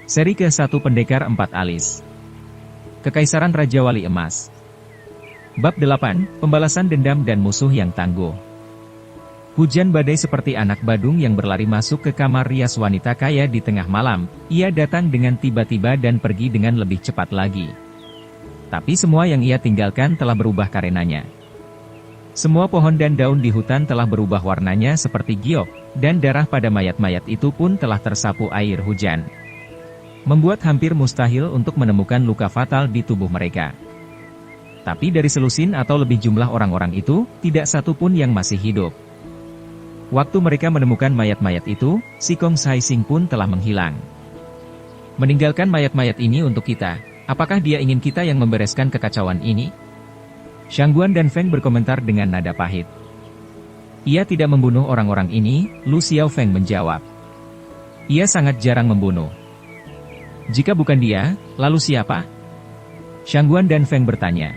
Seri ke-1 Pendekar 4 Alis. Kekaisaran Raja Wali Emas. Bab 8, Pembalasan Dendam dan Musuh yang Tangguh. Hujan badai seperti anak badung yang berlari masuk ke kamar rias wanita kaya di tengah malam. Ia datang dengan tiba-tiba dan pergi dengan lebih cepat lagi. Tapi semua yang ia tinggalkan telah berubah karenanya. Semua pohon dan daun di hutan telah berubah warnanya seperti giok, dan darah pada mayat-mayat itu pun telah tersapu air hujan. Membuat hampir mustahil untuk menemukan luka fatal di tubuh mereka. Tapi dari selusin atau lebih jumlah orang-orang itu, tidak satu pun yang masih hidup. Waktu mereka menemukan mayat-mayat itu, si Kong Sai Sing pun telah menghilang. Meninggalkan mayat-mayat ini untuk kita, apakah dia ingin kita yang membereskan kekacauan ini? Shangguan dan Feng berkomentar dengan nada pahit. Ia tidak membunuh orang-orang ini, Lu Xiaofeng menjawab. Ia sangat jarang membunuh. Jika bukan dia, lalu siapa? Shangguan dan Feng bertanya.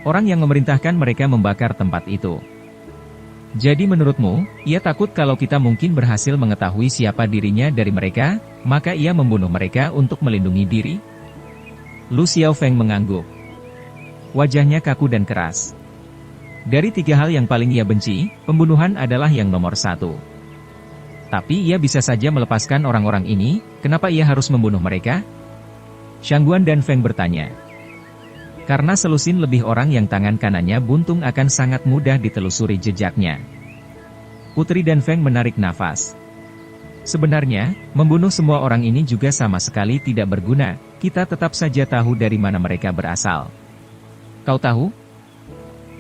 Orang yang memerintahkan mereka membakar tempat itu. Jadi menurutmu, ia takut kalau kita mungkin berhasil mengetahui siapa dirinya dari mereka, maka ia membunuh mereka untuk melindungi diri? Lu Xiaofeng mengangguk. Wajahnya kaku dan keras. Dari tiga hal yang paling ia benci, pembunuhan adalah yang nomor satu. Tapi ia bisa saja melepaskan orang-orang ini, kenapa ia harus membunuh mereka? Shangguan dan Feng bertanya. Karena selusin lebih orang yang tangan kanannya buntung akan sangat mudah ditelusuri jejaknya. Putri dan Feng menarik nafas. Sebenarnya, membunuh semua orang ini juga sama sekali tidak berguna, kita tetap saja tahu dari mana mereka berasal. Kau tahu?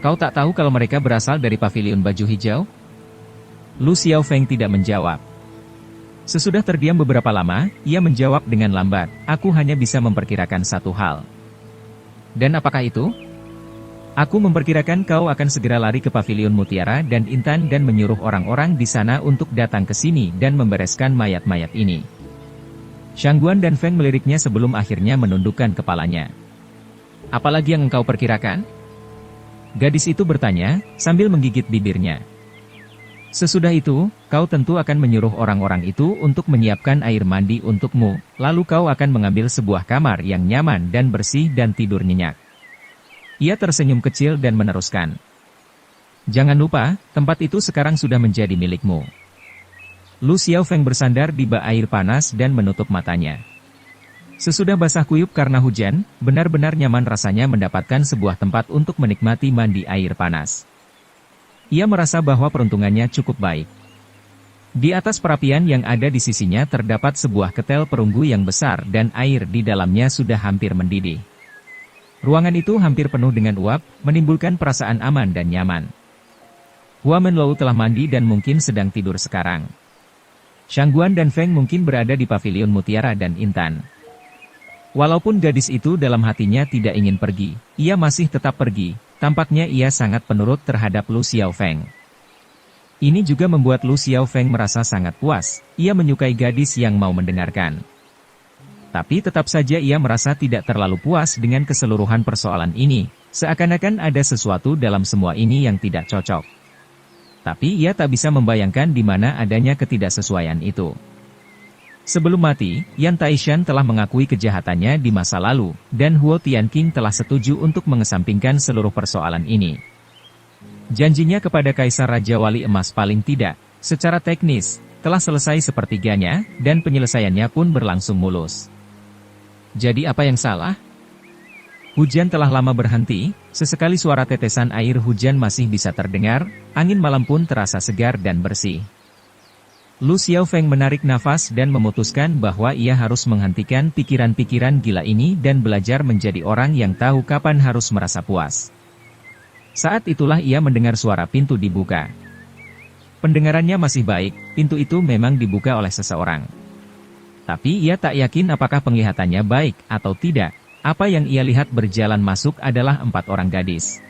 Kau tak tahu kalau mereka berasal dari pavilion baju hijau? Lu Xiaofeng tidak menjawab. Sesudah terdiam beberapa lama, ia menjawab dengan lambat, aku hanya bisa memperkirakan satu hal. Dan apakah itu? Aku memperkirakan kau akan segera lari ke pavilion Mutiara dan Intan dan menyuruh orang-orang di sana untuk datang ke sini dan membereskan mayat-mayat ini. Shangguan dan Feng meliriknya sebelum akhirnya menundukkan kepalanya. Apalagi yang engkau perkirakan? Gadis itu bertanya, sambil menggigit bibirnya. Sesudah itu, kau tentu akan menyuruh orang-orang itu untuk menyiapkan air mandi untukmu, lalu kau akan mengambil sebuah kamar yang nyaman dan bersih dan tidur nyenyak. Ia tersenyum kecil dan meneruskan. Jangan lupa, tempat itu sekarang sudah menjadi milikmu. Lu Xiaofeng bersandar di bak air panas dan menutup matanya. Sesudah basah kuyup karena hujan, benar-benar nyaman rasanya mendapatkan sebuah tempat untuk menikmati mandi air panas. Ia merasa bahwa peruntungannya cukup baik. Di atas perapian yang ada di sisinya terdapat sebuah ketel perunggu yang besar dan air di dalamnya sudah hampir mendidih. Ruangan itu hampir penuh dengan uap, menimbulkan perasaan aman dan nyaman. Hua Menlou telah mandi dan mungkin sedang tidur sekarang. Shangguan dan Feng mungkin berada di pavilion Mutiara dan Intan. Walaupun gadis itu dalam hatinya tidak ingin pergi, ia masih tetap pergi. Tampaknya ia sangat penurut terhadap Lu Xiaofeng. Ini juga membuat Lu Xiaofeng merasa sangat puas, ia menyukai gadis yang mau mendengarkan. Tapi tetap saja ia merasa tidak terlalu puas dengan keseluruhan persoalan ini, seakan-akan ada sesuatu dalam semua ini yang tidak cocok. Tapi ia tak bisa membayangkan di mana adanya ketidaksesuaian itu. Sebelum mati, Yan Taishan telah mengakui kejahatannya di masa lalu, dan Huo Tianqing telah setuju untuk mengesampingkan seluruh persoalan ini. Janjinya kepada Kaisar Raja Wali Emas paling tidak, secara teknis, telah selesai sepertiganya, dan penyelesaiannya pun berlangsung mulus. Jadi apa yang salah? Hujan telah lama berhenti, sesekali suara tetesan air hujan masih bisa terdengar, angin malam pun terasa segar dan bersih. Lu Xiaofeng menarik nafas dan memutuskan bahwa ia harus menghentikan pikiran-pikiran gila ini dan belajar menjadi orang yang tahu kapan harus merasa puas. Saat itulah ia mendengar suara pintu dibuka. Pendengarannya masih baik, pintu itu memang dibuka oleh seseorang. Tapi ia tak yakin apakah penglihatannya baik atau tidak. Apa yang ia lihat berjalan masuk adalah 4 orang gadis.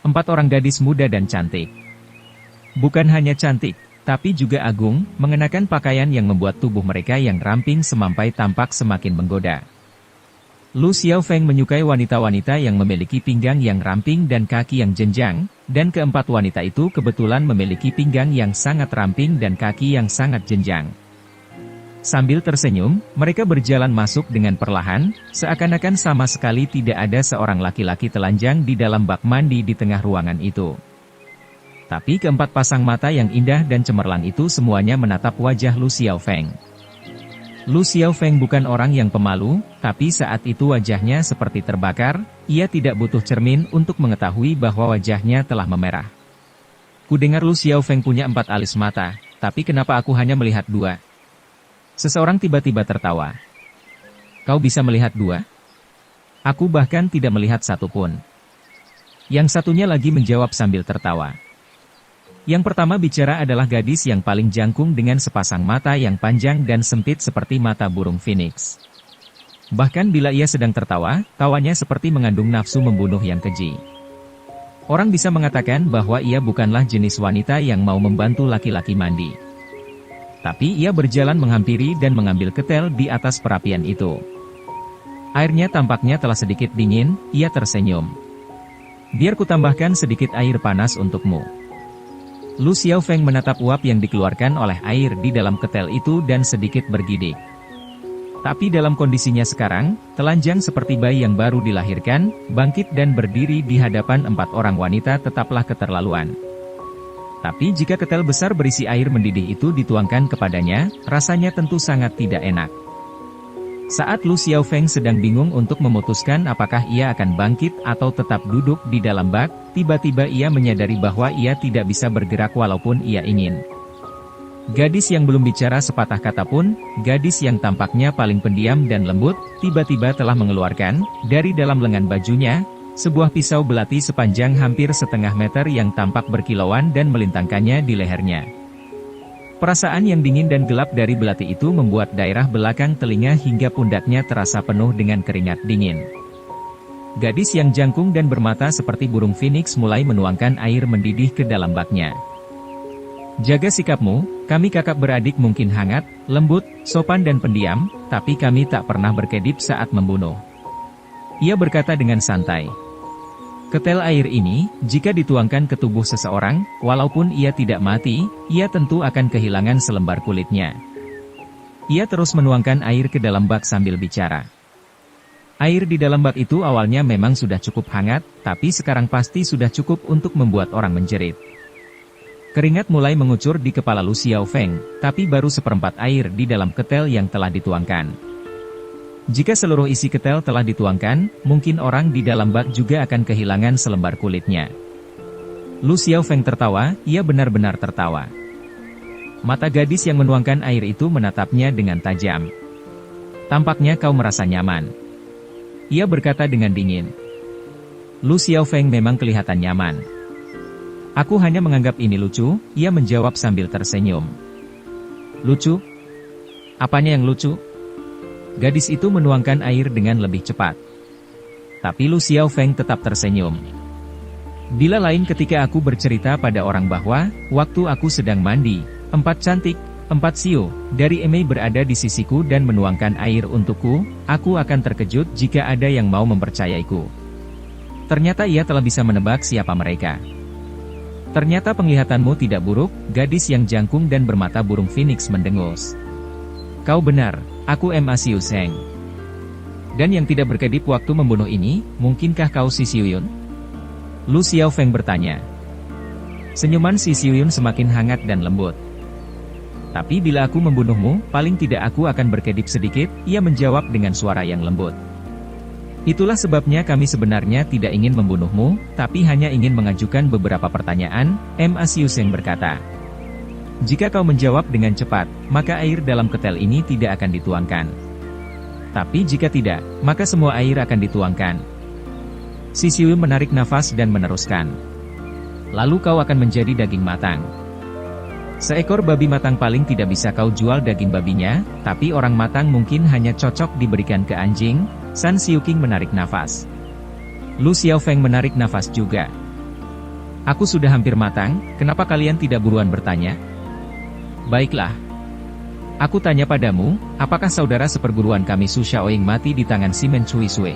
4 orang gadis muda dan cantik. Bukan hanya cantik, tapi juga agung, mengenakan pakaian yang membuat tubuh mereka yang ramping semampai tampak semakin menggoda. Lu Xiaofeng menyukai wanita-wanita yang memiliki pinggang yang ramping dan kaki yang jenjang, dan keempat wanita itu kebetulan memiliki pinggang yang sangat ramping dan kaki yang sangat jenjang. Sambil tersenyum, mereka berjalan masuk dengan perlahan, seakan-akan sama sekali tidak ada seorang laki-laki telanjang di dalam bak mandi di tengah ruangan itu. Tapi keempat pasang mata yang indah dan cemerlang itu semuanya menatap wajah Lu Xiaofeng. Lu Xiaofeng bukan orang yang pemalu, tapi saat itu wajahnya seperti terbakar, ia tidak butuh cermin untuk mengetahui bahwa wajahnya telah memerah. Kudengar Lu Xiaofeng punya 4 alis mata, tapi kenapa aku hanya melihat 2? Seseorang tiba-tiba tertawa. Kau bisa melihat 2? Aku bahkan tidak melihat satu pun. Yang satunya lagi menjawab sambil tertawa. Yang pertama bicara adalah gadis yang paling jangkung dengan sepasang mata yang panjang dan sempit seperti mata burung phoenix. Bahkan bila ia sedang tertawa, tawanya seperti mengandung nafsu membunuh yang keji. Orang bisa mengatakan bahwa ia bukanlah jenis wanita yang mau membantu laki-laki mandi. Tapi ia berjalan menghampiri dan mengambil ketel di atas perapian itu. Airnya tampaknya telah sedikit dingin, ia tersenyum. Biar kutambahkan sedikit air panas untukmu. Lu Xiaofeng menatap uap yang dikeluarkan oleh air di dalam ketel itu dan sedikit bergidik. Tapi dalam kondisinya sekarang, telanjang seperti bayi yang baru dilahirkan, bangkit dan berdiri di hadapan 4 orang wanita tetaplah keterlaluan. Tapi jika ketel besar berisi air mendidih itu dituangkan kepadanya, rasanya tentu sangat tidak enak. Saat Lu Xiaofeng sedang bingung untuk memutuskan apakah ia akan bangkit atau tetap duduk di dalam bak, tiba-tiba ia menyadari bahwa ia tidak bisa bergerak walaupun ia ingin. Gadis yang belum bicara sepatah kata pun, gadis yang tampaknya paling pendiam dan lembut, tiba-tiba telah mengeluarkan, dari dalam lengan bajunya, sebuah pisau belati sepanjang hampir setengah meter yang tampak berkilauan dan melintangkannya di lehernya. Perasaan yang dingin dan gelap dari belati itu membuat daerah belakang telinga hingga pundaknya terasa penuh dengan keringat dingin. Gadis yang jangkung dan bermata seperti burung phoenix mulai menuangkan air mendidih ke dalam baknya. Jaga sikapmu, kami kakak beradik mungkin hangat, lembut, sopan dan pendiam, tapi kami tak pernah berkedip saat membunuh. Ia berkata dengan santai. Ketel air ini, jika dituangkan ke tubuh seseorang, walaupun ia tidak mati, ia tentu akan kehilangan selembar kulitnya. Ia terus menuangkan air ke dalam bak sambil bicara. Air di dalam bak itu awalnya memang sudah cukup hangat, tapi sekarang pasti sudah cukup untuk membuat orang menjerit. Keringat mulai mengucur di kepala Lu Xiaofeng, tapi baru seperempat air di dalam ketel yang telah dituangkan. Jika seluruh isi ketel telah dituangkan, mungkin orang di dalam bak juga akan kehilangan selembar kulitnya. Lu Xiaofeng tertawa, ia benar-benar tertawa. Mata gadis yang menuangkan air itu menatapnya dengan tajam. Tampaknya kau merasa nyaman. Ia berkata dengan dingin. Lu Xiaofeng memang kelihatan nyaman. Aku hanya menganggap ini lucu, ia menjawab sambil tersenyum. Lucu? Apanya yang lucu? Gadis itu menuangkan air dengan lebih cepat. Tapi Lu Xiaofeng tetap tersenyum. Bila lain ketika aku bercerita pada orang bahwa, waktu aku sedang mandi, 4 cantik, 4 siu, dari Emei berada di sisiku dan menuangkan air untukku, aku akan terkejut jika ada yang mau mempercayaiku. Ternyata ia telah bisa menebak siapa mereka. Ternyata penglihatanmu tidak buruk, gadis yang jangkung dan bermata burung phoenix mendengus. Kau benar, aku Ma Xiaofeng. Dan yang tidak berkedip waktu membunuh ini, mungkinkah kau Si Xiuyun? Lu Xiaofeng bertanya. Senyuman Si Xiuyun semakin hangat dan lembut. Tapi bila aku membunuhmu, paling tidak aku akan berkedip sedikit, ia menjawab dengan suara yang lembut. Itulah sebabnya kami sebenarnya tidak ingin membunuhmu, tapi hanya ingin mengajukan beberapa pertanyaan, Ma Xiaofeng berkata. Jika kau menjawab dengan cepat, maka air dalam ketel ini tidak akan dituangkan. Tapi jika tidak, maka semua air akan dituangkan. Si Xiuyun menarik nafas dan meneruskan. Lalu kau akan menjadi daging matang. Seekor babi matang paling tidak bisa kau jual daging babinya, tapi orang matang mungkin hanya cocok diberikan ke anjing. San Xiuqing menarik nafas. Lu Xiaofeng menarik nafas juga. Aku sudah hampir matang, kenapa kalian tidak buruan bertanya? Baiklah. Aku tanya padamu, apakah saudara seperguruan kami Su Shaoying mati di tangan si Men Cui Sui?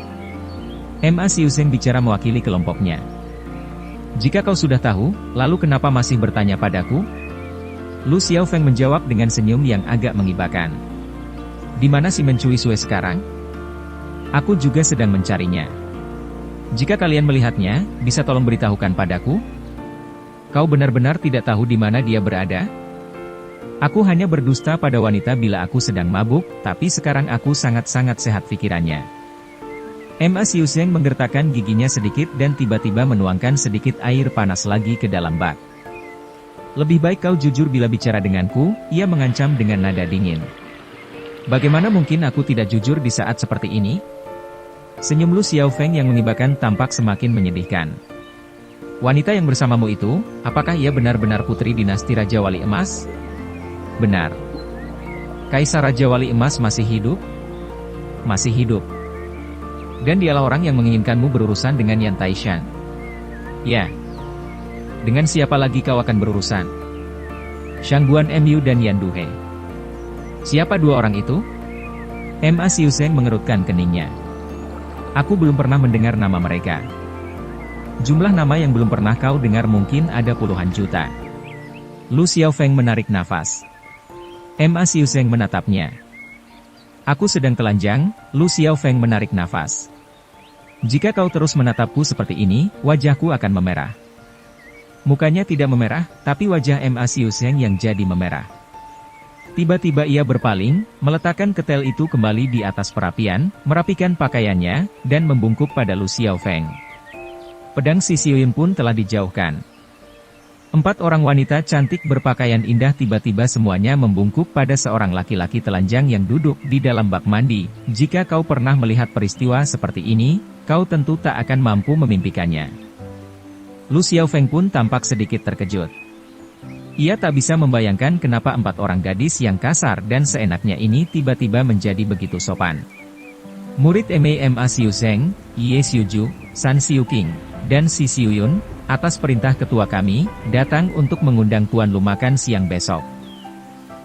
Ma Xiaofeng bicara mewakili kelompoknya. Jika kau sudah tahu, lalu kenapa masih bertanya padaku? Lu Xiaofeng menjawab dengan senyum yang agak mengibakan. Di mana si mencuri Sue sekarang? Aku juga sedang mencarinya. Jika kalian melihatnya, bisa tolong beritahukan padaku? Kau benar-benar tidak tahu di mana dia berada? Aku hanya berdusta pada wanita bila aku sedang mabuk, tapi sekarang aku sangat-sangat sehat pikirannya. Ma Xiuzheng menggertakkan giginya sedikit dan tiba-tiba menuangkan sedikit air panas lagi ke dalam bak. Lebih baik kau jujur bila bicara denganku, ia mengancam dengan nada dingin. Bagaimana mungkin aku tidak jujur di saat seperti ini? Senyum Lu Xiaofeng yang mengibakan tampak semakin menyedihkan. Wanita yang bersamamu itu, apakah ia benar-benar putri dinasti Raja Wali Emas? Benar. Kaisar Raja Wali Emas masih hidup? Masih hidup. Dan dialah orang yang menginginkanmu berurusan dengan Yan Taishan. Ya. Dengan siapa lagi kau akan berurusan? Shangguan Mu dan Yan Duhe. Siapa dua orang itu? Ma Xiuzheng mengerutkan keningnya. Aku belum pernah mendengar nama mereka. Jumlah nama yang belum pernah kau dengar mungkin ada puluhan juta. Lu Xiaofeng menarik nafas. Ma Xiuzheng menatapnya. Aku sedang telanjang, Lu Xiaofeng menarik nafas. Jika kau terus menatapku seperti ini, wajahku akan memerah. Mukanya tidak memerah, tapi wajah Ma Xiuzheng yang jadi memerah. Tiba-tiba ia berpaling, meletakkan ketel itu kembali di atas perapian, merapikan pakaiannya, dan membungkuk pada Lu Xiaofeng. Pedang Si Xiuyun pun telah dijauhkan. 4 orang wanita cantik berpakaian indah tiba-tiba semuanya membungkuk pada seorang laki-laki telanjang yang duduk di dalam bak mandi. Jika kau pernah melihat peristiwa seperti ini, kau tentu tak akan mampu memimpikannya. Lu Xiaofeng pun tampak sedikit terkejut. Ia tak bisa membayangkan kenapa 4 orang gadis yang kasar dan seenaknya ini tiba-tiba menjadi begitu sopan. Murid Ma Xiuzheng, Ye Xiuju, San Xiuqing, dan Si Xiuyun, atas perintah ketua kami, datang untuk mengundang Tuan Lu makan siang besok.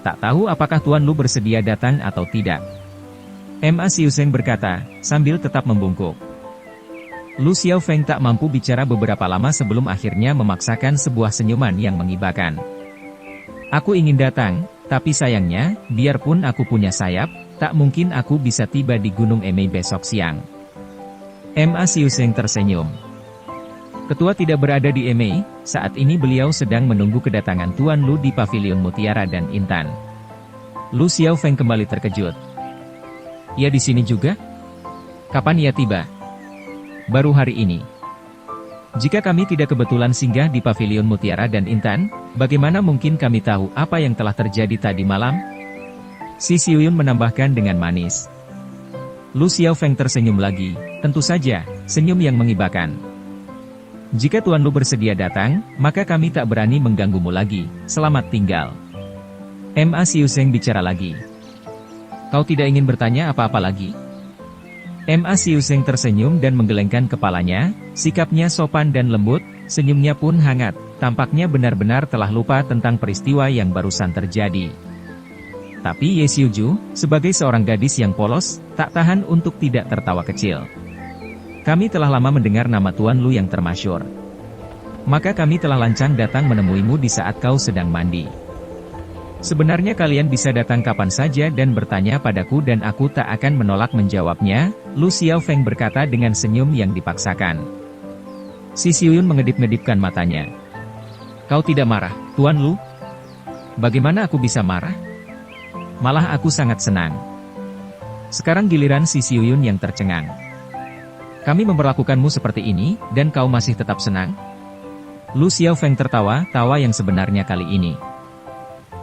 Tak tahu apakah Tuan Lu bersedia datang atau tidak. Ma Xiuzheng berkata, sambil tetap membungkuk. Lu Xiaofeng tak mampu bicara beberapa lama sebelum akhirnya memaksakan sebuah senyuman yang mengibakan. Aku ingin datang, tapi sayangnya, biarpun aku punya sayap, tak mungkin aku bisa tiba di Gunung Emei besok siang. Ma Xiuzheng tersenyum. Ketua tidak berada di Emei, saat ini beliau sedang menunggu kedatangan Tuan Lu di Pavilion Mutiara dan Intan. Lu Xiaofeng kembali terkejut. Ia di sini juga? Kapan ia tiba? Baru hari ini. Jika kami tidak kebetulan singgah di Pavilion Mutiara dan Intan, bagaimana mungkin kami tahu apa yang telah terjadi tadi malam? Si Xiuyun menambahkan dengan manis. Lu Xiaofeng tersenyum lagi, tentu saja, senyum yang mengibakan. Jika Tuan Lu bersedia datang, maka kami tak berani mengganggumu lagi, selamat tinggal. Ma Xiuzheng bicara lagi. Kau tidak ingin bertanya apa-apa lagi? Ma Xiuzheng tersenyum dan menggelengkan kepalanya, sikapnya sopan dan lembut, senyumnya pun hangat, tampaknya benar-benar telah lupa tentang peristiwa yang barusan terjadi. Tapi Ye Xiuju, sebagai seorang gadis yang polos, tak tahan untuk tidak tertawa kecil. Kami telah lama mendengar nama Tuan Lu yang termasyur. Maka kami telah lancang datang menemuimu di saat kau sedang mandi. Sebenarnya kalian bisa datang kapan saja dan bertanya padaku dan aku tak akan menolak menjawabnya, Lu Xiaofeng berkata dengan senyum yang dipaksakan. Si Xiuyun mengedip-ngedipkan matanya. Kau tidak marah, Tuan Lu? Bagaimana aku bisa marah? Malah aku sangat senang. Sekarang giliran si Xiuyun yang tercengang. Kami memperlakukanmu seperti ini, dan kau masih tetap senang? Lu Xiaofeng tertawa, tawa yang sebenarnya kali ini.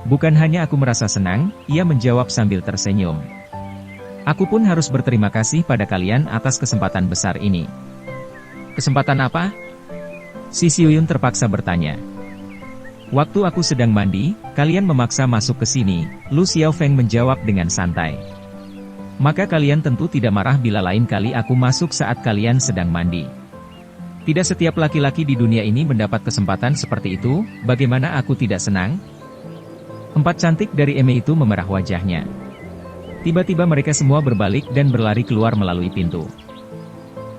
Bukan hanya aku merasa senang, ia menjawab sambil tersenyum. Aku pun harus berterima kasih pada kalian atas kesempatan besar ini. Kesempatan apa? Si Xiuyun terpaksa bertanya. Waktu aku sedang mandi, kalian memaksa masuk ke sini, Lu Xiaofeng menjawab dengan santai. Maka kalian tentu tidak marah bila lain kali aku masuk saat kalian sedang mandi. Tidak setiap laki-laki di dunia ini mendapat kesempatan seperti itu, bagaimana aku tidak senang? 4 cantik dari Emei itu memerah wajahnya. Tiba-tiba mereka semua berbalik dan berlari keluar melalui pintu.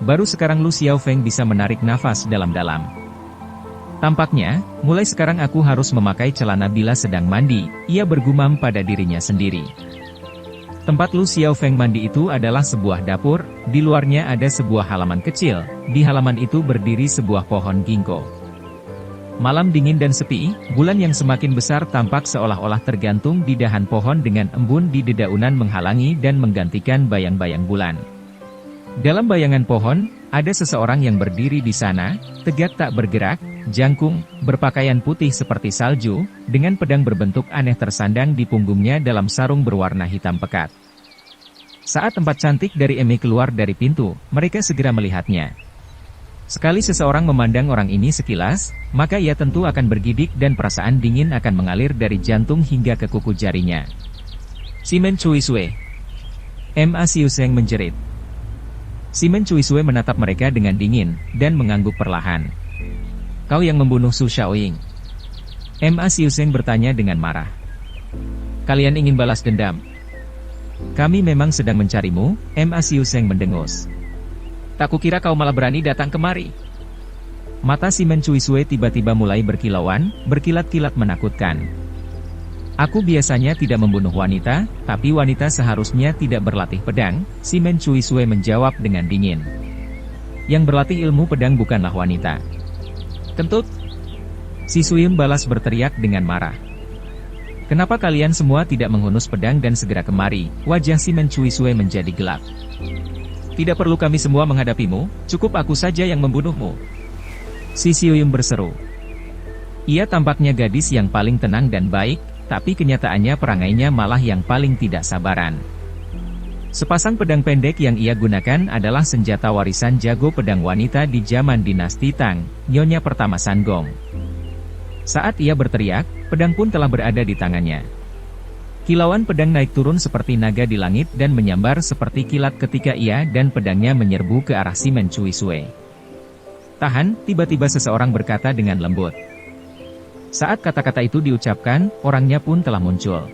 Baru sekarang Lu Xiaofeng bisa menarik nafas dalam-dalam. Tampaknya, mulai sekarang aku harus memakai celana bila sedang mandi, ia bergumam pada dirinya sendiri. Tempat Lu Xiaofeng mandi itu adalah sebuah dapur, di luarnya ada sebuah halaman kecil, di halaman itu berdiri sebuah pohon ginkgo. Malam dingin dan sepi, bulan yang semakin besar tampak seolah-olah tergantung di dahan pohon dengan embun di dedaunan menghalangi dan menggantikan bayang-bayang bulan. Dalam bayangan pohon, ada seseorang yang berdiri di sana, tegak tak bergerak, jangkung, berpakaian putih seperti salju, dengan pedang berbentuk aneh tersandang di punggungnya dalam sarung berwarna hitam pekat. Saat empat cantik dari Emi keluar dari pintu, mereka segera melihatnya. Sekali seseorang memandang orang ini sekilas, maka ia tentu akan bergidik dan perasaan dingin akan mengalir dari jantung hingga ke kuku jarinya. Simen Cuisue. Ma Xiuseng menjerit. Simen Cuisue menatap mereka dengan dingin, dan mengangguk perlahan. Kau yang membunuh Su Shaoying? Ma Xiuseng bertanya dengan marah. Kalian ingin balas dendam? Kami memang sedang mencarimu, Ma Xiuseng mendengus. Tak kukira kau malah berani datang kemari. Mata Simen Cuisue tiba-tiba mulai berkilauan, berkilat-kilat menakutkan. Aku biasanya tidak membunuh wanita, tapi wanita seharusnya tidak berlatih pedang, Simen Cuisue menjawab dengan dingin. Yang berlatih ilmu pedang bukanlah wanita. Kentut! Si Suyun balas berteriak dengan marah. Kenapa kalian semua tidak menghunus pedang dan segera kemari? Wajah Simen Cuisue menjadi gelap. Tidak perlu kami semua menghadapimu, cukup aku saja yang membunuhmu. Si Suyun berseru. Ia tampaknya gadis yang paling tenang dan baik, tapi kenyataannya perangainya malah yang paling tidak sabaran. Sepasang pedang pendek yang ia gunakan adalah senjata warisan jago pedang wanita di zaman dinasti Tang, Nyonya pertama Sangong. Saat ia berteriak, pedang pun telah berada di tangannya. Kilauan pedang naik turun seperti naga di langit dan menyambar seperti kilat ketika ia dan pedangnya menyerbu ke arah Simen Cuisue. Tahan, tiba-tiba seseorang berkata dengan lembut. Saat kata-kata itu diucapkan, orangnya pun telah muncul.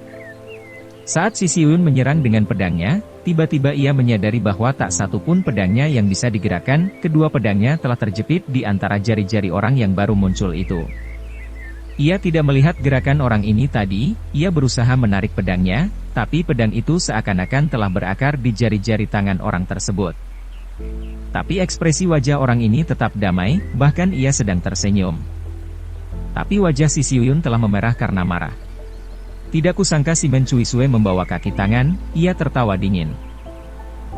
Saat Si Siyun menyerang dengan pedangnya, tiba-tiba ia menyadari bahwa tak satu pun pedangnya yang bisa digerakkan, kedua pedangnya telah terjepit di antara jari-jari orang yang baru muncul itu. Ia tidak melihat gerakan orang ini tadi, ia berusaha menarik pedangnya, tapi pedang itu seakan-akan telah berakar di jari-jari tangan orang tersebut. Tapi ekspresi wajah orang ini tetap damai, bahkan ia sedang tersenyum. Tapi wajah Si Siyun telah memerah karena marah. Tidak kusangka Simen Cuisue membawa kaki tangan, ia tertawa dingin.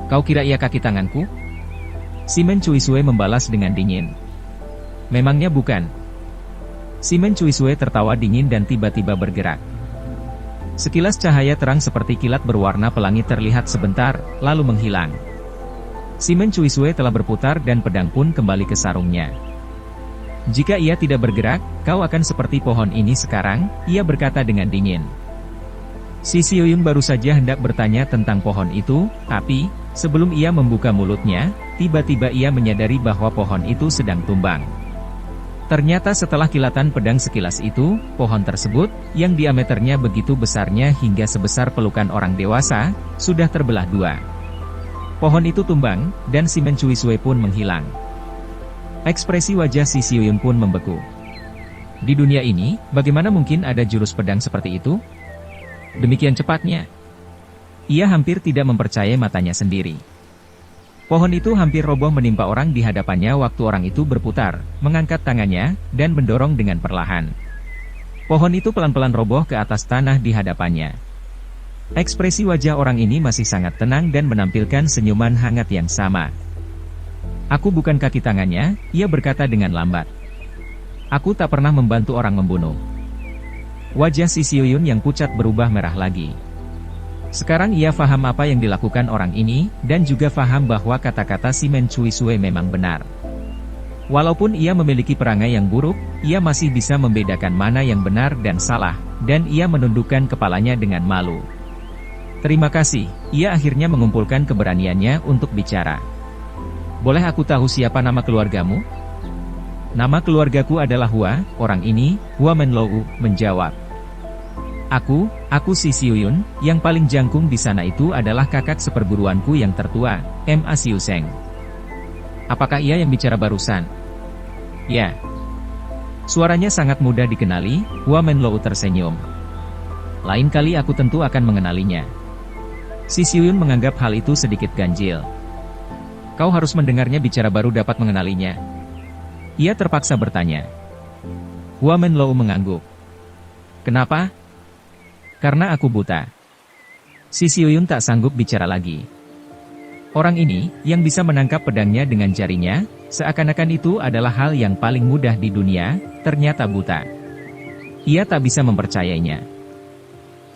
Kau kira ia kaki tanganku? Simen Cuisue membalas dengan dingin. Memangnya bukan? Simen Cuisue tertawa dingin dan tiba-tiba bergerak. Sekilas cahaya terang seperti kilat berwarna pelangi terlihat sebentar, lalu menghilang. Simen Cuisue telah berputar dan pedang pun kembali ke sarungnya. Jika ia tidak bergerak, kau akan seperti pohon ini sekarang, ia berkata dengan dingin. Si Siyun baru saja hendak bertanya tentang pohon itu, tapi, sebelum ia membuka mulutnya, tiba-tiba ia menyadari bahwa pohon itu sedang tumbang. Ternyata setelah kilatan pedang sekilas itu, pohon tersebut, yang diameternya begitu besarnya hingga sebesar pelukan orang dewasa, sudah terbelah dua. Pohon itu tumbang, dan Simen Cuisue pun menghilang. Ekspresi wajah Si Siyun pun membeku. Di dunia ini, bagaimana mungkin ada jurus pedang seperti itu? Demikian cepatnya. Ia hampir tidak mempercayai matanya sendiri. Pohon itu hampir roboh menimpa orang di hadapannya waktu orang itu berputar, mengangkat tangannya, dan mendorong dengan perlahan. Pohon itu pelan-pelan roboh ke atas tanah di hadapannya. Ekspresi wajah orang ini masih sangat tenang dan menampilkan senyuman hangat yang sama. Aku bukan kaki tangannya, ia berkata dengan lambat. Aku tak pernah membantu orang membunuh. Wajah Si Siyun yang pucat berubah merah lagi. Sekarang ia faham apa yang dilakukan orang ini, dan juga faham bahwa kata-kata Simen Cuisue memang benar. Walaupun ia memiliki perangai yang buruk, ia masih bisa membedakan mana yang benar dan salah, dan ia menundukkan kepalanya dengan malu. Terima kasih, ia akhirnya mengumpulkan keberaniannya untuk bicara. Boleh aku tahu siapa nama keluargamu? Nama keluargaku adalah Hua, orang ini, Hua Menlou, menjawab. Aku Si Siyun, yang paling jangkung di sana itu adalah kakak seperguruanku yang tertua, Ma Xiuseng. Apakah ia yang bicara barusan? Ya. Suaranya sangat mudah dikenali, Hua Menlou tersenyum. Lain kali aku tentu akan mengenalinya. Si Xiuyun menganggap hal itu sedikit ganjil. Kau harus mendengarnya bicara baru dapat mengenalinya. Ia terpaksa bertanya. Hua Menlou mengangguk. Kenapa? Karena aku buta. Si Xiuyun tak sanggup bicara lagi. Orang ini, yang bisa menangkap pedangnya dengan jarinya, seakan-akan itu adalah hal yang paling mudah di dunia, ternyata buta. Ia tak bisa mempercayainya.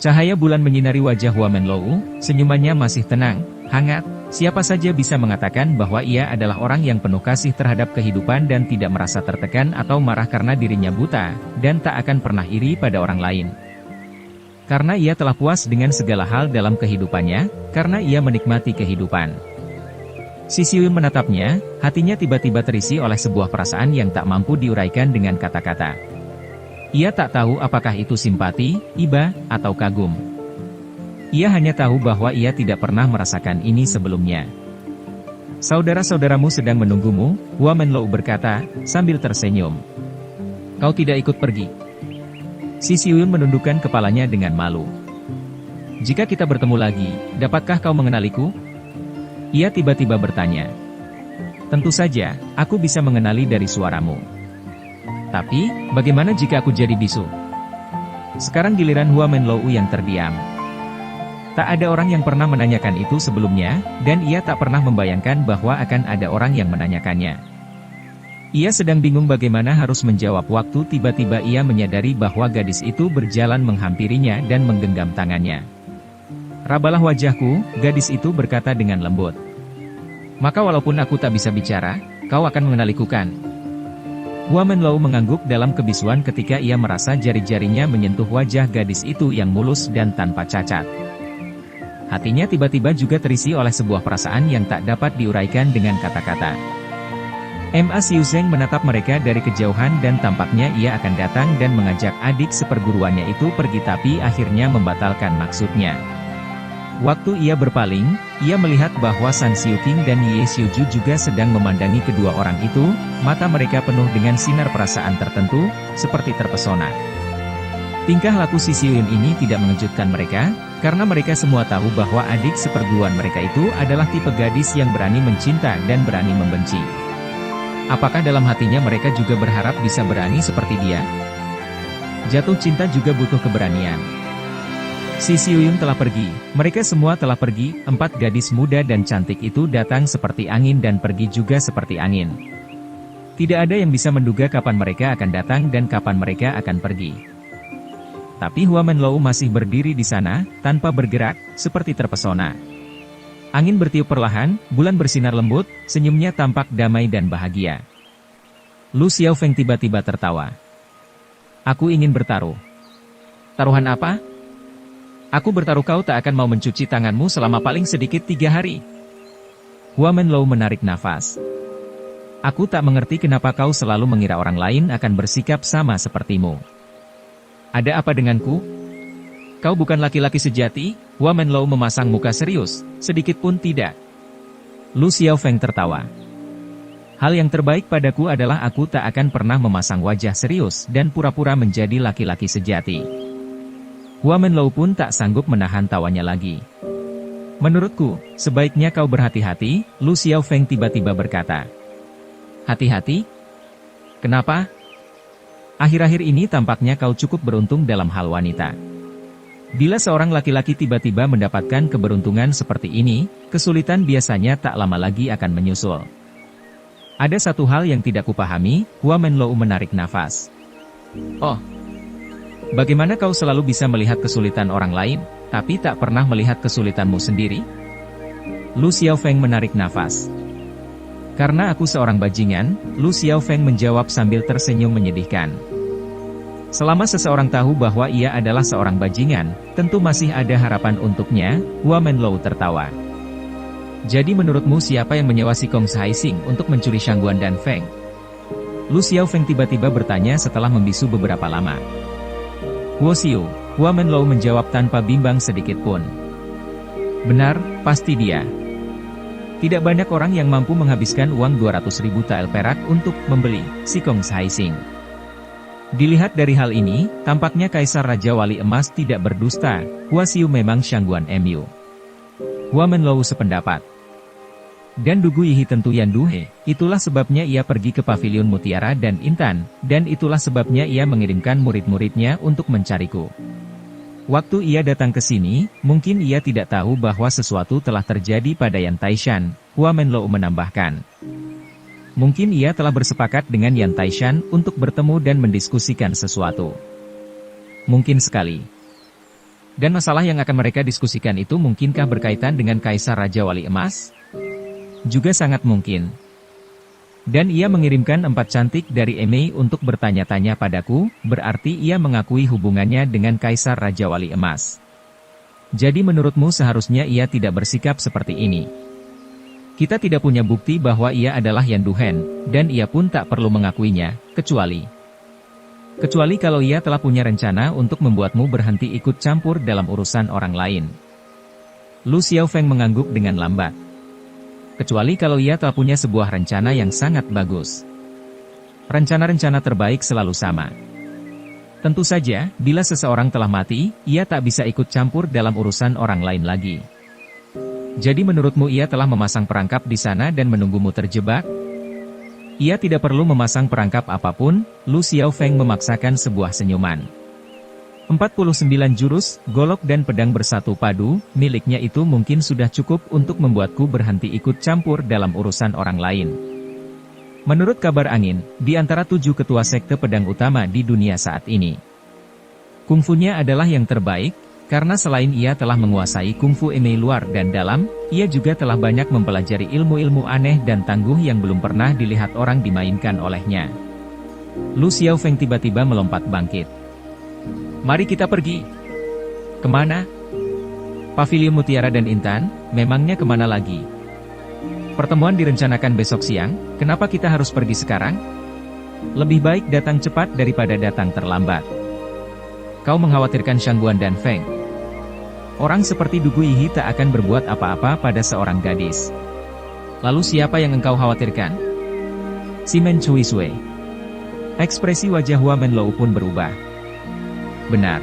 Cahaya bulan menyinari wajah Hua Menlou, senyumannya masih tenang, hangat. Siapa saja bisa mengatakan bahwa ia adalah orang yang penuh kasih terhadap kehidupan dan tidak merasa tertekan atau marah karena dirinya buta, dan tak akan pernah iri pada orang lain. Karena ia telah puas dengan segala hal dalam kehidupannya, karena ia menikmati kehidupan. Si Xiuyun menatapnya, hatinya tiba-tiba terisi oleh sebuah perasaan yang tak mampu diuraikan dengan kata-kata. Ia tak tahu apakah itu simpati, iba, atau kagum. Ia hanya tahu bahwa ia tidak pernah merasakan ini sebelumnya. Saudara-saudaramu sedang menunggumu, Hua Menlou berkata, sambil tersenyum. Kau tidak ikut pergi. Si Xiuyun menundukkan kepalanya dengan malu. Jika kita bertemu lagi, dapatkah kau mengenaliku? Ia tiba-tiba bertanya. Tentu saja, aku bisa mengenali dari suaramu. Tapi, bagaimana jika aku jadi bisu? Sekarang giliran Hua Menlou yang terdiam. Tak ada orang yang pernah menanyakan itu sebelumnya, dan ia tak pernah membayangkan bahwa akan ada orang yang menanyakannya. Ia sedang bingung bagaimana harus menjawab waktu tiba-tiba ia menyadari bahwa gadis itu berjalan menghampirinya dan menggenggam tangannya. Rabalah wajahku, gadis itu berkata dengan lembut. Maka walaupun aku tak bisa bicara, kau akan mengenaliku kan? Hua Menlou mengangguk dalam kebisuan ketika ia merasa jari-jarinya menyentuh wajah gadis itu yang mulus dan tanpa cacat. Hatinya tiba-tiba juga terisi oleh sebuah perasaan yang tak dapat diuraikan dengan kata-kata. Ma Xiuzeng menatap mereka dari kejauhan dan tampaknya ia akan datang dan mengajak adik seperguruannya itu pergi tapi akhirnya membatalkan maksudnya. Waktu ia berpaling, ia melihat bahwa San Xiuqing dan Ye Xiuju juga sedang memandangi kedua orang itu, mata mereka penuh dengan sinar perasaan tertentu, seperti terpesona. Tingkah laku si Xiuyun ini tidak mengejutkan mereka, karena mereka semua tahu bahwa adik seperguruan mereka itu adalah tipe gadis yang berani mencinta dan berani membenci. Apakah dalam hatinya mereka juga berharap bisa berani seperti dia? Jatuh cinta juga butuh keberanian. Si Xiuyun telah pergi, mereka semua telah pergi, 4 gadis muda dan cantik itu datang seperti angin dan pergi juga seperti angin. Tidak ada yang bisa menduga kapan mereka akan datang dan kapan mereka akan pergi. Tapi Hua Menlou masih berdiri di sana, tanpa bergerak, seperti terpesona. Angin bertiup perlahan, bulan bersinar lembut, senyumnya tampak damai dan bahagia. Lu Xiaofeng tiba-tiba tertawa. Aku ingin bertaruh. Taruhan apa? Aku bertaruh kau tak akan mau mencuci tanganmu selama paling sedikit 3 hari. Hua Menlou menarik nafas. Aku tak mengerti kenapa kau selalu mengira orang lain akan bersikap sama sepertimu. Ada apa denganku? Kau bukan laki-laki sejati? Hua Menlou memasang muka serius, sedikit pun tidak. Lu Xiaofeng tertawa. Hal yang terbaik padaku adalah aku tak akan pernah memasang wajah serius dan pura-pura menjadi laki-laki sejati. Hua Menlou pun tak sanggup menahan tawanya lagi. Menurutku, sebaiknya kau berhati-hati, Lu Xiaofeng tiba-tiba berkata. Hati-hati? Kenapa? Akhir-akhir ini tampaknya kau cukup beruntung dalam hal wanita. Bila seorang laki-laki tiba-tiba mendapatkan keberuntungan seperti ini, kesulitan biasanya tak lama lagi akan menyusul. Ada satu hal yang tidak kupahami, Hua Menlou menarik nafas. Oh, bagaimana kau selalu bisa melihat kesulitan orang lain, tapi tak pernah melihat kesulitanmu sendiri? Lu Xiaofeng menarik nafas. Karena aku seorang bajingan, Lu Xiaofeng menjawab sambil tersenyum menyedihkan. Selama seseorang tahu bahwa ia adalah seorang bajingan, tentu masih ada harapan untuknya, Hua Menlou tertawa. Jadi menurutmu siapa yang menyewa si Kong Haising untuk mencuri Shangguan dan Feng? Lu Xiaofeng tiba-tiba bertanya setelah membisu beberapa lama. Huo Xiu, Hua Menlou menjawab tanpa bimbang sedikit pun. Benar, pasti dia. Tidak banyak orang yang mampu menghabiskan uang 200.000 tael perak untuk membeli si Kong Haising. Dilihat dari hal ini, tampaknya Kaisar Raja Wali Emas tidak berdusta, Hua Xiu memang Shangguan Mu. Hua Menlou sependapat. Dan Dugu Yihi tentu Yan Duhe, itulah sebabnya ia pergi ke pavilion Mutiara dan Intan, dan itulah sebabnya ia mengirimkan murid-muridnya untuk mencariku. Waktu ia datang ke sini, mungkin ia tidak tahu bahwa sesuatu telah terjadi pada Yan Taishan, Hua Menlou menambahkan. Mungkin ia telah bersepakat dengan Yan Taishan untuk bertemu dan mendiskusikan sesuatu. Mungkin sekali. Dan masalah yang akan mereka diskusikan itu mungkinkah berkaitan dengan Kaisar Raja Wali Emas? Juga sangat mungkin. Dan ia mengirimkan 4 cantik dari Emei untuk bertanya-tanya padaku, berarti ia mengakui hubungannya dengan Kaisar Raja Wali Emas. Jadi menurutmu seharusnya ia tidak bersikap seperti ini. Kita tidak punya bukti bahwa ia adalah Yan Duhen, dan ia pun tak perlu mengakuinya, kecuali kalau ia telah punya rencana untuk membuatmu berhenti ikut campur dalam urusan orang lain. Lu Xiaofeng mengangguk dengan lambat. Kecuali kalau ia telah punya sebuah rencana yang sangat bagus. Rencana-rencana terbaik selalu sama. Tentu saja, bila seseorang telah mati, ia tak bisa ikut campur dalam urusan orang lain lagi. Jadi menurutmu ia telah memasang perangkap di sana dan menunggumu terjebak? Ia tidak perlu memasang perangkap apapun, Lu Xiaofeng memaksakan sebuah senyuman. 49 jurus, golok dan pedang bersatu padu, miliknya itu mungkin sudah cukup untuk membuatku berhenti ikut campur dalam urusan orang lain. Menurut kabar angin, di antara 7 ketua sekte pedang utama di dunia saat ini, kungfunya adalah yang terbaik, karena selain ia telah menguasai kungfu Emei luar dan dalam, ia juga telah banyak mempelajari ilmu-ilmu aneh dan tangguh yang belum pernah dilihat orang dimainkan olehnya. Lu Xiaofeng tiba-tiba melompat bangkit. Mari kita pergi. Kemana? Pavilion Mutiara dan Intan, memangnya kemana lagi? Pertemuan direncanakan besok siang, kenapa kita harus pergi sekarang? Lebih baik datang cepat daripada datang terlambat. Kau mengkhawatirkan Shangguan dan Feng. Orang seperti Dugu Yihi tak akan berbuat apa-apa pada seorang gadis. Lalu siapa yang engkau khawatirkan? Simen Cui Sui. Ekspresi wajah Hua Menlou pun berubah. Benar.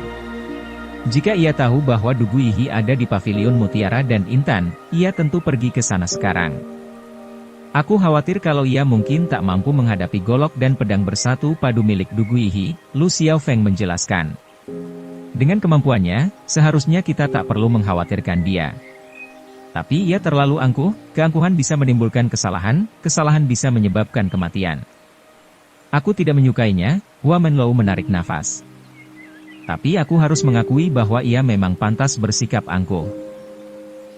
Jika ia tahu bahwa Dugu Yihi ada di pavilion Mutiara dan Intan, ia tentu pergi ke sana sekarang. Aku khawatir kalau ia mungkin tak mampu menghadapi golok dan pedang bersatu padu milik Dugu Yihi, Lu Xiaofeng menjelaskan. Dengan kemampuannya, seharusnya kita tak perlu mengkhawatirkan dia. Tapi ia terlalu angkuh, keangkuhan bisa menimbulkan kesalahan, kesalahan bisa menyebabkan kematian. Aku tidak menyukainya, Hua Menlou menarik nafas. Tapi aku harus mengakui bahwa ia memang pantas bersikap angkuh.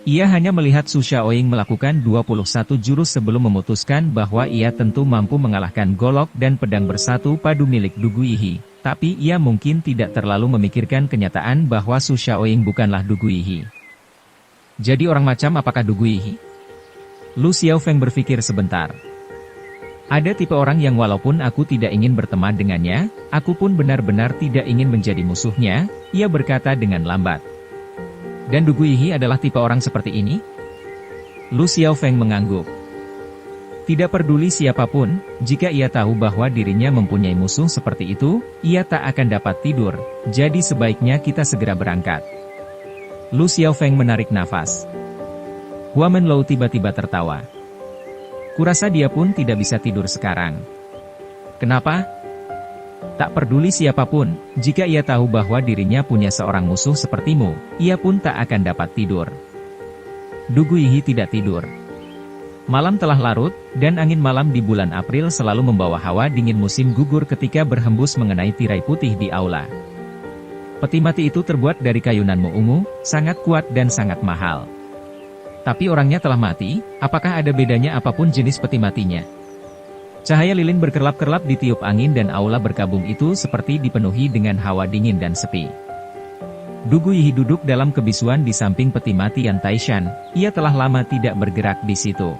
Ia hanya melihat Su Shaoying melakukan 21 jurus sebelum memutuskan bahwa ia tentu mampu mengalahkan golok dan pedang bersatu padu milik Dugu Yihi. Tapi ia mungkin tidak terlalu memikirkan kenyataan bahwa Su Shaoying bukanlah Dugu Yihi. Jadi orang macam apakah Dugu Yihi? Lu Xiaofeng berpikir sebentar. Ada tipe orang yang walaupun aku tidak ingin berteman dengannya, aku pun benar-benar tidak ingin menjadi musuhnya, ia berkata dengan lambat. Dan Dugu Yihi adalah tipe orang seperti ini? Lu Xiaofeng mengangguk. Tidak peduli siapapun, jika ia tahu bahwa dirinya mempunyai musuh seperti itu, ia tak akan dapat tidur, jadi sebaiknya kita segera berangkat. Lu Xiaofeng menarik nafas. Hua Menlou tiba-tiba tertawa. Kurasa dia pun tidak bisa tidur sekarang. Kenapa? Tak peduli siapapun, jika ia tahu bahwa dirinya punya seorang musuh sepertimu, ia pun tak akan dapat tidur. Dugu Yihi tidak tidur. Malam telah larut, dan angin malam di bulan April selalu membawa hawa dingin musim gugur ketika berhembus mengenai tirai putih di aula. Peti mati itu terbuat dari kayunan ungu, sangat kuat dan sangat mahal. Tapi orangnya telah mati, apakah ada bedanya apapun jenis peti matinya? Cahaya lilin berkerlap-kerlap ditiup angin dan aula berkabung itu seperti dipenuhi dengan hawa dingin dan sepi. Dugu Yihi duduk dalam kebisuan di samping peti mati Yan Taishan, ia telah lama tidak bergerak di situ.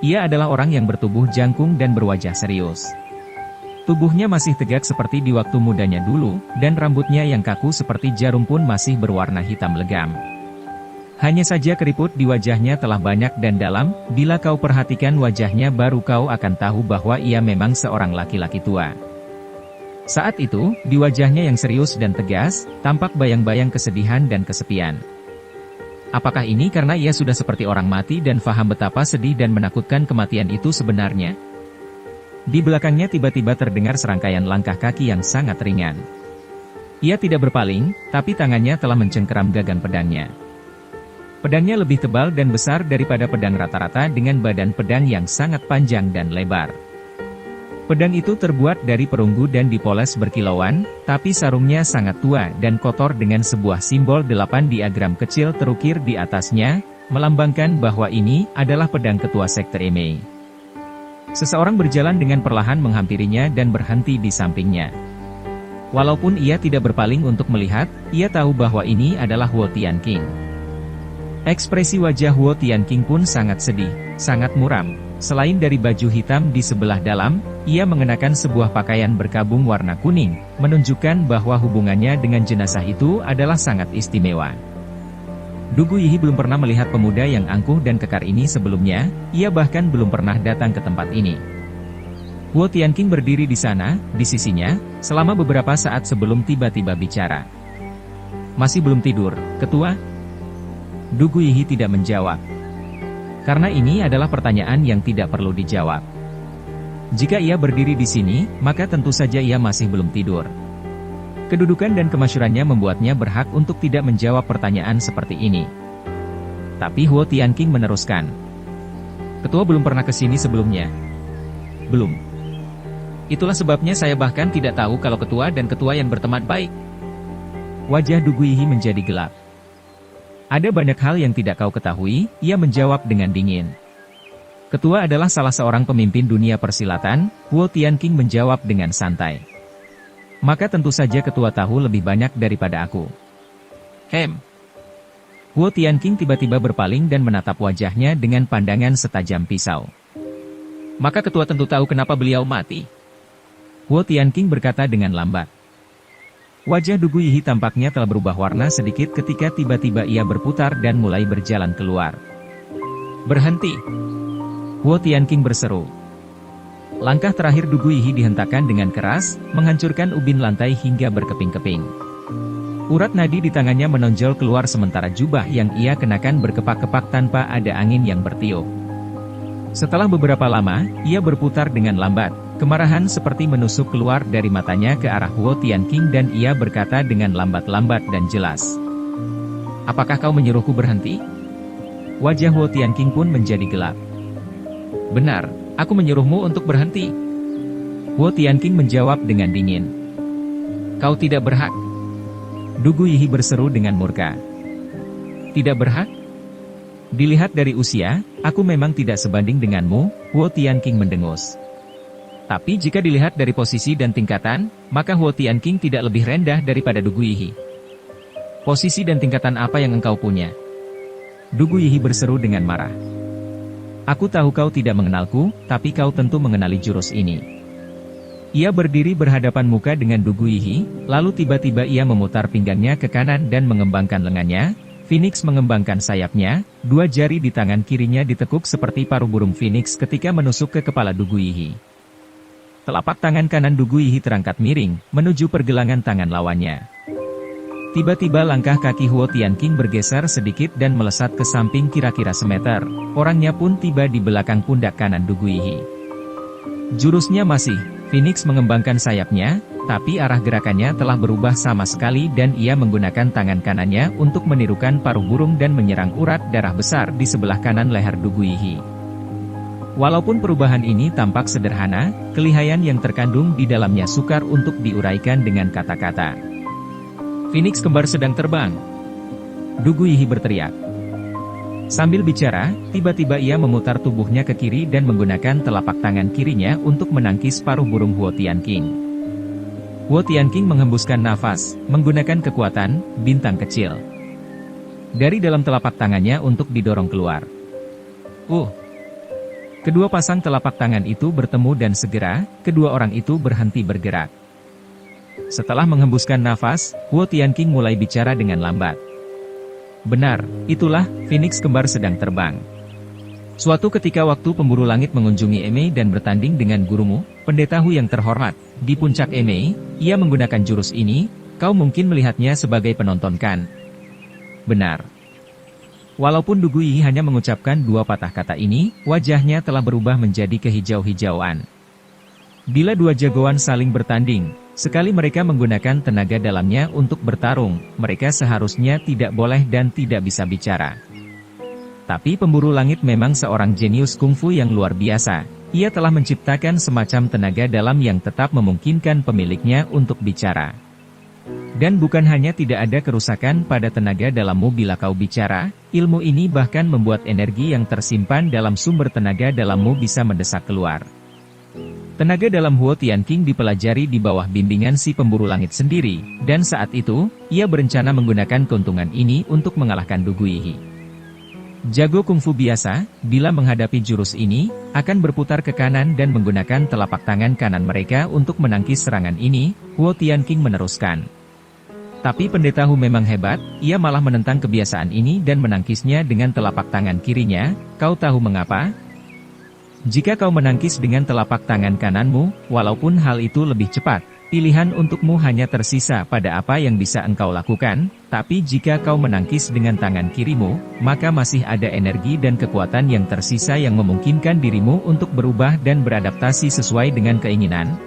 Ia adalah orang yang bertubuh jangkung dan berwajah serius. Tubuhnya masih tegak seperti di waktu mudanya dulu, dan rambutnya yang kaku seperti jarum pun masih berwarna hitam legam. Hanya saja keriput di wajahnya telah banyak dan dalam, bila kau perhatikan wajahnya baru kau akan tahu bahwa ia memang seorang laki-laki tua. Saat itu, di wajahnya yang serius dan tegas, tampak bayang-bayang kesedihan dan kesepian. Apakah ini karena ia sudah seperti orang mati dan faham betapa sedih dan menakutkan kematian itu sebenarnya? Di belakangnya tiba-tiba terdengar serangkaian langkah kaki yang sangat ringan. Ia tidak berpaling, tapi tangannya telah mencengkeram gagang pedangnya. Pedangnya lebih tebal dan besar daripada pedang rata-rata dengan badan pedang yang sangat panjang dan lebar. Pedang itu terbuat dari perunggu dan dipoles berkilauan, tapi sarungnya sangat tua dan kotor dengan sebuah simbol 8 diagram kecil terukir di atasnya, melambangkan bahwa ini adalah pedang ketua sekte Emei. Seseorang berjalan dengan perlahan menghampirinya dan berhenti di sampingnya. Walaupun ia tidak berpaling untuk melihat, ia tahu bahwa ini adalah Huo Tianqing. Ekspresi wajah Huo Tianqing pun sangat sedih, sangat muram. Selain dari baju hitam di sebelah dalam, ia mengenakan sebuah pakaian berkabung warna kuning, menunjukkan bahwa hubungannya dengan jenazah itu adalah sangat istimewa. Du Guiyi belum pernah melihat pemuda yang angkuh dan kekar ini sebelumnya, ia bahkan belum pernah datang ke tempat ini. Huo Tianqing berdiri di sana, di sisinya, selama beberapa saat sebelum tiba-tiba bicara. "Masih belum tidur, Ketua?" Du Guiyi tidak menjawab. Karena ini adalah pertanyaan yang tidak perlu dijawab. Jika ia berdiri di sini, maka tentu saja ia masih belum tidur. Kedudukan dan kemasyhurannya membuatnya berhak untuk tidak menjawab pertanyaan seperti ini. Tapi Huo Tianqing meneruskan. "Ketua belum pernah ke sini sebelumnya?" "Belum. Itulah sebabnya saya bahkan tidak tahu kalau ketua dan ketua yang berteman baik." Wajah Du Guiyi menjadi gelap. "Ada banyak hal yang tidak kau ketahui," ia menjawab dengan dingin. "Ketua adalah salah seorang pemimpin dunia persilatan," Huo Tianqing menjawab dengan santai. "Maka tentu saja ketua tahu lebih banyak daripada aku." Huo Tianqing tiba-tiba berpaling dan menatap wajahnya dengan pandangan setajam pisau. "Maka ketua tentu tahu kenapa beliau mati?" Huo Tianqing berkata dengan lambat. Wajah Du Guiyi tampaknya telah berubah warna sedikit ketika tiba-tiba ia berputar dan mulai berjalan keluar. "Berhenti!" Huo Tianqing berseru. Langkah terakhir Du Guiyi dihentakkan dengan keras, menghancurkan ubin lantai hingga berkeping-keping. Urat nadi di tangannya menonjol keluar sementara jubah yang ia kenakan berkepak-kepak tanpa ada angin yang bertiup. Setelah beberapa lama, ia berputar dengan lambat. Kemarahan seperti menusuk keluar dari matanya ke arah Huo Tianqing dan ia berkata dengan lambat-lambat dan jelas. "Apakah kau menyuruhku berhenti?" Wajah Huo Tianqing pun menjadi gelap. "Benar, aku menyuruhmu untuk berhenti." Huo Tianqing menjawab dengan dingin. "Kau tidak berhak." Du Guiyi berseru dengan murka. "Tidak berhak? Dilihat dari usia, aku memang tidak sebanding denganmu," Huo Tianqing mendengus. "Tapi jika dilihat dari posisi dan tingkatan, maka Huo Tianqing tidak lebih rendah daripada Du Guiyi." "Posisi dan tingkatan apa yang engkau punya?" Du Guiyi berseru dengan marah. "Aku tahu kau tidak mengenalku, tapi kau tentu mengenali jurus ini." Ia berdiri berhadapan muka dengan Du Guiyi, lalu tiba-tiba ia memutar pinggangnya ke kanan dan mengembangkan lengannya. Phoenix mengembangkan sayapnya, dua jari di tangan kirinya ditekuk seperti paruh burung Phoenix ketika menusuk ke kepala Du Guiyi. Telapak tangan kanan Du Guiyi terangkat miring, menuju pergelangan tangan lawannya. Tiba-tiba langkah kaki Huo Tianqing bergeser sedikit dan melesat ke samping kira-kira semeter, orangnya pun tiba di belakang pundak kanan Du Guiyi. Jurusnya masih, Phoenix mengembangkan sayapnya, tapi arah gerakannya telah berubah sama sekali dan ia menggunakan tangan kanannya untuk menirukan paruh burung dan menyerang urat darah besar di sebelah kanan leher Du Guiyi. Walaupun perubahan ini tampak sederhana, kelihayan yang terkandung di dalamnya sukar untuk diuraikan dengan kata-kata. "Phoenix kembar sedang terbang!" Du Guiyi berteriak. Sambil bicara, tiba-tiba ia memutar tubuhnya ke kiri dan menggunakan telapak tangan kirinya untuk menangkis paruh burung Huo Tianqing. Huo Tianqing menghembuskan nafas, menggunakan kekuatan bintang kecil dari dalam telapak tangannya untuk didorong keluar. Kedua pasang telapak tangan itu bertemu dan segera, kedua orang itu berhenti bergerak. Setelah menghembuskan nafas, Huo Tianqing mulai bicara dengan lambat. "Benar, itulah, Phoenix kembar sedang terbang. Suatu ketika waktu pemburu langit mengunjungi Emei dan bertanding dengan gurumu, pendeta Hu yang terhormat, di puncak Emei, ia menggunakan jurus ini, kau mungkin melihatnya sebagai penonton kan?" "Benar." Walaupun Du Guiyi hanya mengucapkan dua patah kata ini, wajahnya telah berubah menjadi kehijau-hijauan. Bila dua jagoan saling bertanding, sekali mereka menggunakan tenaga dalamnya untuk bertarung, mereka seharusnya tidak boleh dan tidak bisa bicara. Tapi pemburu langit memang seorang jenius kungfu yang luar biasa. Ia telah menciptakan semacam tenaga dalam yang tetap memungkinkan pemiliknya untuk bicara. Dan bukan hanya tidak ada kerusakan pada tenaga dalammu bila kau bicara, ilmu ini bahkan membuat energi yang tersimpan dalam sumber tenaga dalammu bisa mendesak keluar. Tenaga dalam Huo Tianqing dipelajari di bawah bimbingan si pemburu langit sendiri, dan saat itu, ia berencana menggunakan keuntungan ini untuk mengalahkan Du Guiyi. Jago kungfu biasa, bila menghadapi jurus ini, akan berputar ke kanan dan menggunakan telapak tangan kanan mereka untuk menangkis serangan ini, Huo Tianqing meneruskan. Tapi pendeta Hu memang hebat, ia malah menentang kebiasaan ini dan menangkisnya dengan telapak tangan kirinya. Kau tahu mengapa? Jika kau menangkis dengan telapak tangan kananmu, walaupun hal itu lebih cepat, pilihan untukmu hanya tersisa pada apa yang bisa engkau lakukan, tapi jika kau menangkis dengan tangan kirimu, maka masih ada energi dan kekuatan yang tersisa yang memungkinkan dirimu untuk berubah dan beradaptasi sesuai dengan keinginan.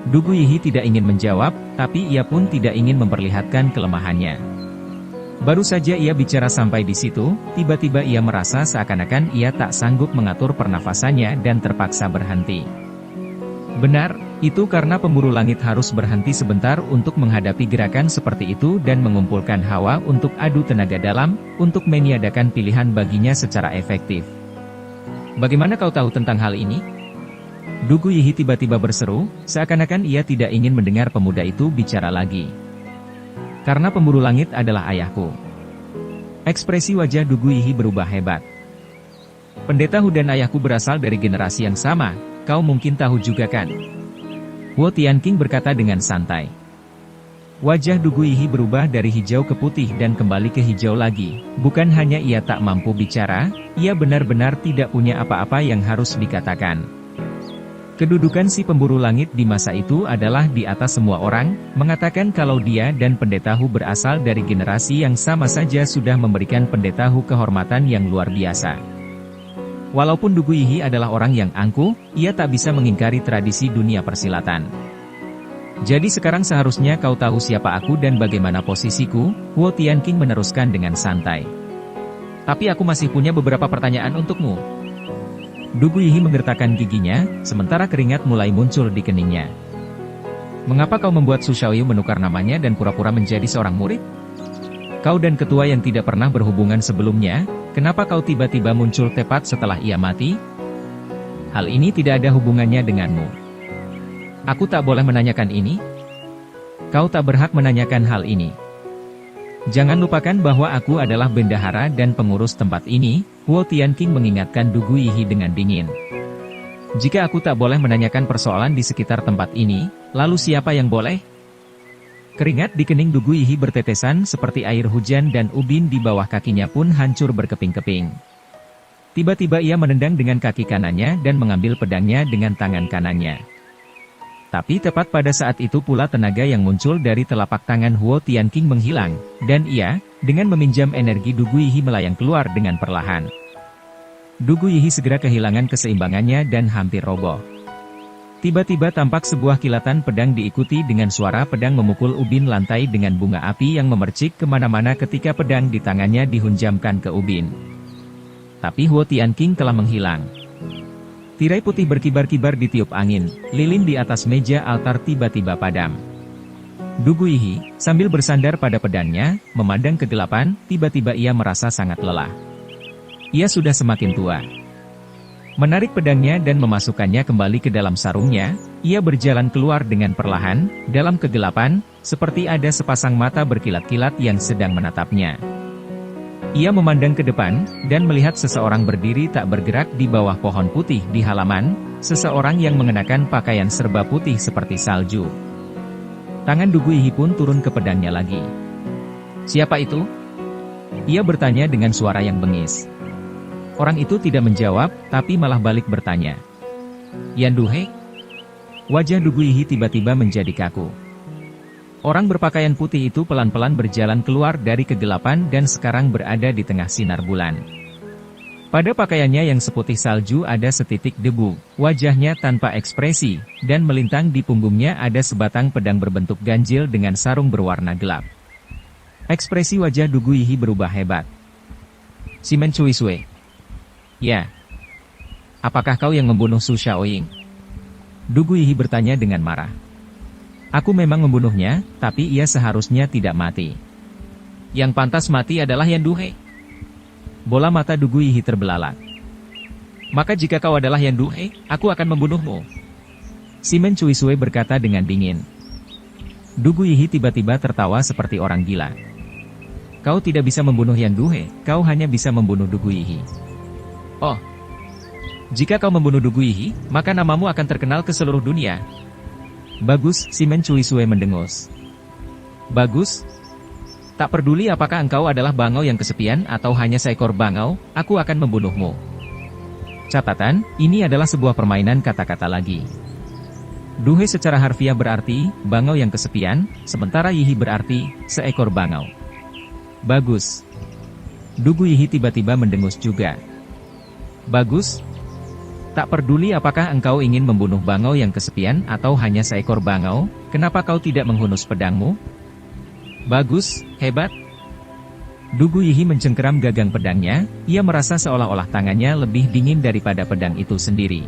Du Guiyi tidak ingin menjawab, tapi ia pun tidak ingin memperlihatkan kelemahannya. Baru saja ia bicara sampai di situ, tiba-tiba ia merasa seakan-akan ia tak sanggup mengatur pernafasannya dan terpaksa berhenti. Benar, itu karena pemburu langit harus berhenti sebentar untuk menghadapi gerakan seperti itu dan mengumpulkan hawa untuk adu tenaga dalam, untuk meniadakan pilihan baginya secara efektif. Bagaimana kau tahu tentang hal ini? Du Guiyi tiba-tiba berseru, seakan-akan ia tidak ingin mendengar pemuda itu bicara lagi. Karena pemburu langit adalah ayahku. Ekspresi wajah Du Guiyi berubah hebat. Pendeta Hu dan ayahku berasal dari generasi yang sama, kau mungkin tahu juga kan? Huo Tianqing berkata dengan santai. Wajah Du Guiyi berubah dari hijau ke putih dan kembali ke hijau lagi. Bukan hanya ia tak mampu bicara, ia benar-benar tidak punya apa-apa yang harus dikatakan. Kedudukan si pemburu langit di masa itu adalah di atas semua orang, mengatakan kalau dia dan pendeta Hu berasal dari generasi yang sama saja sudah memberikan pendeta Hu kehormatan yang luar biasa. Walaupun Du Guiyi adalah orang yang angkuh, ia tak bisa mengingkari tradisi dunia persilatan. Jadi sekarang seharusnya kau tahu siapa aku dan bagaimana posisiku, Huo Tianqing meneruskan dengan santai. Tapi aku masih punya beberapa pertanyaan untukmu. Du Guiyi menggertakkan giginya, sementara keringat mulai muncul di keningnya. Mengapa kau membuat Su Xiaoyu menukar namanya dan pura-pura menjadi seorang murid? Kau dan ketua yang tidak pernah berhubungan sebelumnya, kenapa kau tiba-tiba muncul tepat setelah ia mati? Hal ini tidak ada hubungannya denganmu. Aku tak boleh menanyakan ini? Kau tak berhak menanyakan hal ini. Jangan lupakan bahwa aku adalah bendahara dan pengurus tempat ini, Huo Tianqing mengingatkan Du Guiyi dengan dingin. Jika aku tak boleh menanyakan persoalan di sekitar tempat ini, lalu siapa yang boleh? Keringat di kening Du Guiyi bertetesan seperti air hujan dan ubin di bawah kakinya pun hancur berkeping-keping. Tiba-tiba ia menendang dengan kaki kanannya dan mengambil pedangnya dengan tangan kanannya. Tapi tepat pada saat itu pula tenaga yang muncul dari telapak tangan Huo Tianqing menghilang, dan ia, dengan meminjam energi Du Guiyi melayang keluar dengan perlahan. Du Guiyi segera kehilangan keseimbangannya dan hampir roboh. Tiba-tiba tampak sebuah kilatan pedang diikuti dengan suara pedang memukul ubin lantai dengan bunga api yang memercik kemana-mana ketika pedang di tangannya dihunjamkan ke ubin. Tapi Huo Tianqing telah menghilang. Tirai putih berkibar-kibar ditiup angin, lilin di atas meja altar tiba-tiba padam. Du Guiyi, sambil bersandar pada pedangnya, memandang kegelapan, tiba-tiba ia merasa sangat lelah. Ia sudah semakin tua. Menarik pedangnya dan memasukkannya kembali ke dalam sarungnya, ia berjalan keluar dengan perlahan, dalam kegelapan, seperti ada sepasang mata berkilat-kilat yang sedang menatapnya. Ia memandang ke depan, dan melihat seseorang berdiri tak bergerak di bawah pohon putih di halaman, seseorang yang mengenakan pakaian serba putih seperti salju. Tangan Du Guiyi pun turun ke pedangnya lagi. Siapa itu? Ia bertanya dengan suara yang bengis. Orang itu tidak menjawab, tapi malah balik bertanya. Yan Du He? Wajah Du Guiyi tiba-tiba menjadi kaku. Orang berpakaian putih itu pelan-pelan berjalan keluar dari kegelapan dan sekarang berada di tengah sinar bulan. Pada pakaiannya yang seputih salju ada setitik debu, wajahnya tanpa ekspresi, dan melintang di punggungnya ada sebatang pedang berbentuk ganjil dengan sarung berwarna gelap. Ekspresi wajah Du Guiyi berubah hebat. Simen Cuisue. Ya. Apakah kau yang membunuh Su Shaoying? Du Guiyi bertanya dengan marah. Aku memang membunuhnya, tapi ia seharusnya tidak mati. Yang pantas mati adalah Yan Duhe. Bola mata Du Guiyi terbelalak. Maka jika kau adalah Yan Duhe, aku akan membunuhmu. Simen Cuisue berkata dengan dingin. Du Guiyi tiba-tiba tertawa seperti orang gila. Kau tidak bisa membunuh Yan Duhe, kau hanya bisa membunuh Du Guiyi. Oh. Jika kau membunuh Du Guiyi, maka namamu akan terkenal ke seluruh dunia. Bagus, Simen Cuisue mendengus. Bagus? Tak peduli apakah engkau adalah bangau yang kesepian atau hanya seekor bangau, aku akan membunuhmu. Catatan, ini adalah sebuah permainan kata-kata lagi. Duhe secara harfiah berarti, bangau yang kesepian, sementara Yihi berarti, seekor bangau. Bagus. Du Guiyi tiba-tiba mendengus juga. Bagus? Tak peduli apakah engkau ingin membunuh bangau yang kesepian atau hanya seekor bangau, kenapa kau tidak menghunus pedangmu? Bagus, hebat. Du Guiyi mencengkeram gagang pedangnya, ia merasa seolah-olah tangannya lebih dingin daripada pedang itu sendiri.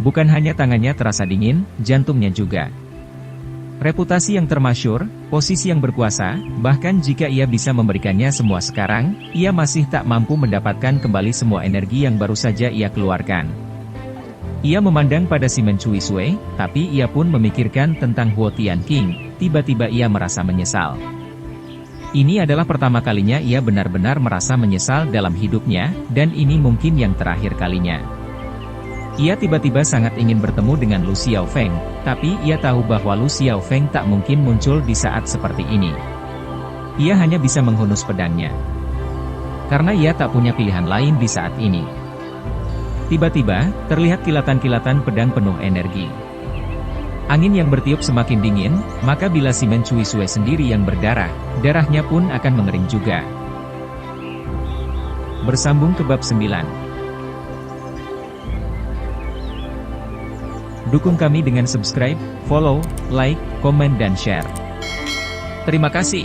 Bukan hanya tangannya terasa dingin, jantungnya juga. Reputasi yang termasyur, posisi yang berkuasa, bahkan jika ia bisa memberikannya semua sekarang, ia masih tak mampu mendapatkan kembali semua energi yang baru saja ia keluarkan. Ia memandang pada Simen Cuisue, tapi ia pun memikirkan tentang Huo Tianqing, tiba-tiba ia merasa menyesal. Ini adalah pertama kalinya ia benar-benar merasa menyesal dalam hidupnya, dan ini mungkin yang terakhir kalinya. Ia tiba-tiba sangat ingin bertemu dengan Lu Xiaofeng, tapi ia tahu bahwa Lu Xiaofeng tak mungkin muncul di saat seperti ini. Ia hanya bisa menghunus pedangnya. Karena ia tak punya pilihan lain di saat ini. Tiba-tiba, terlihat kilatan-kilatan pedang penuh energi. Angin yang bertiup semakin dingin, maka bila Simen Cuisue sendiri yang berdarah, darahnya pun akan mengering juga. Bersambung ke bab 9. Dukung kami dengan subscribe, follow, like, komen dan share. Terima kasih.